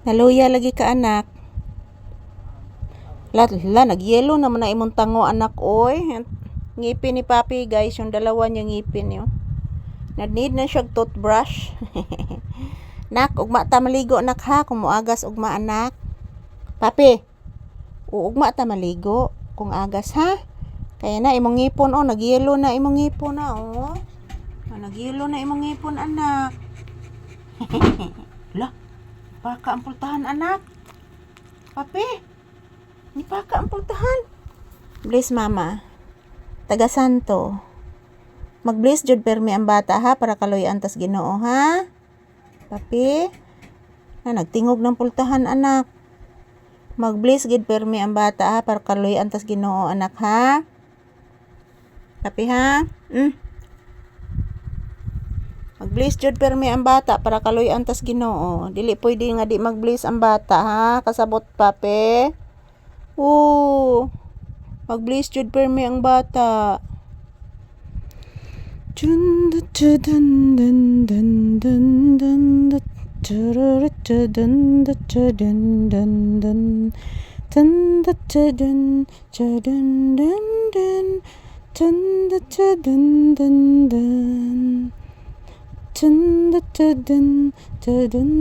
Naluya lagi ka anak. Nag-yellow naman na imong tango anak oy. Ngipin ni papi guys, yung dalawa niya ngipin yo. Need na siya toothbrush. Nak, ugma ta maligo anak ha, kung muagas ugma anak. Papi, ugma ta maligo kung agas ha. Kaya na imong ngipon oh, nag-yellow na imong ngipon na oh. Nag-yellow na imong ngipon anak. Lah, baka ang pultahan anak. Papi, ni baka ang pultahan. Bless mama. Taga Santo. Mag-bless jud permi ang bata ha para kaloy-an tas Ginoo ha. Papi, nagtingog ng pultahan anak. Mag-bless gid permi ang bata ha para kaloy-an tas Ginoo anak ha. Papi ha. Mag-bless jud permi ang bata para kaloy-an tas Ginoo. Dili pwede nga di mag-bless ang bata ha. Kasabot papi. Mag-bless jud permi ang bata.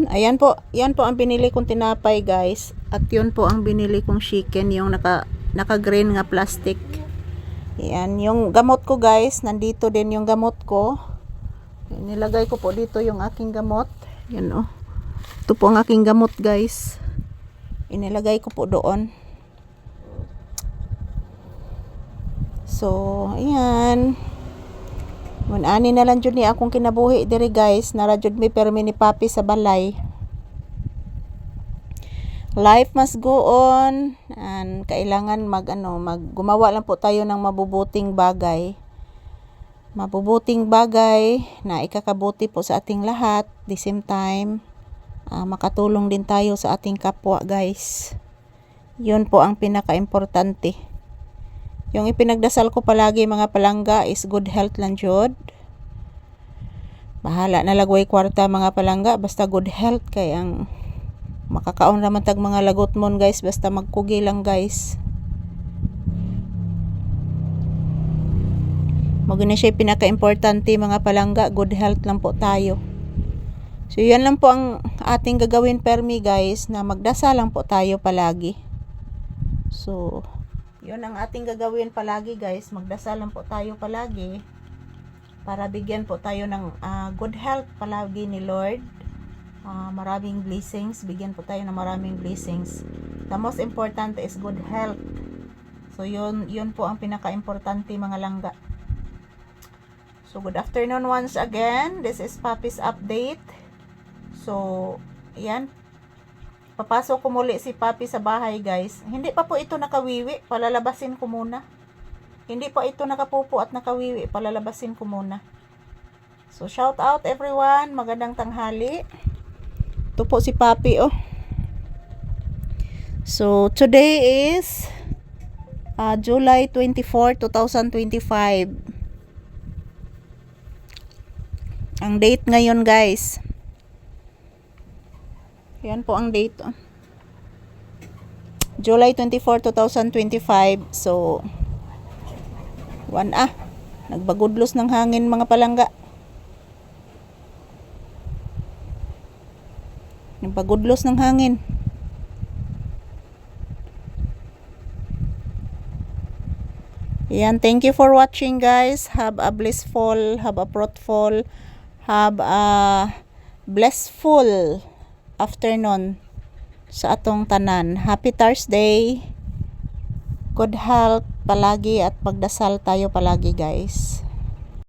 Ayan po, yan po ang binili kong tinapay guys. At yun po ang binili kong chicken, yung naka-green nga plastic. Yan, yung gamot ko guys, nandito din yung gamot ko. Nilagay ko po dito yung aking gamot. Yan oh. Ito po ang aking gamot guys. Inilagay ko po doon. So, ayan. Ani na lang jud ni akong kinabuhi diri guys. Nara jud mi permi ni papi sa balay. Life must go on and kailangan gumawa lang po tayo ng mabubuting bagay. Mabubuting bagay na ikakabuti po sa ating lahat. The same time, makatulong din tayo sa ating kapwa guys. Yun po ang pinaka-importante. Yung ipinagdasal ko palagi mga palangga is good health lang jud. Bahala na lagway kwarta mga palangga basta good health kay ang makakaon raman tag mga lagot mon guys basta magkugi lang guys. Maguna siya pinaka-importante mga palangga, good health lang po tayo. So yan lang po ang ating gagawin permi guys, na magdasal lang po tayo palagi. So yun ang ating gagawin palagi guys, magdasal lang po tayo palagi para bigyan po tayo ng good health palagi ni Lord. Maraming blessings, bigyan po tayo ng maraming blessings. The most important is good health. So yun po ang pinaka-importante mga langga. So good afternoon once again. This is Papi's update. So yan, papasok ko muli si Papi sa bahay guys. Hindi pa po ito nakawiwi, palalabasin ko muna. Hindi pa ito nakapupo at nakawiwi, palalabasin ko muna. So shout out everyone, magandang tanghali. Ito po si Papi oh. So today is July 24, 2025. Ang date ngayon guys. Yan po ang date oh. July 24, 2025. So nagbagudlos ng hangin mga palangga. Nagpagudlos ng hangin. Yan, thank you for watching guys. Have a blissful, have a fruitful, have a blissful afternoon sa atong tanan. Happy Thursday. Good health palagi at pagdasal tayo palagi guys.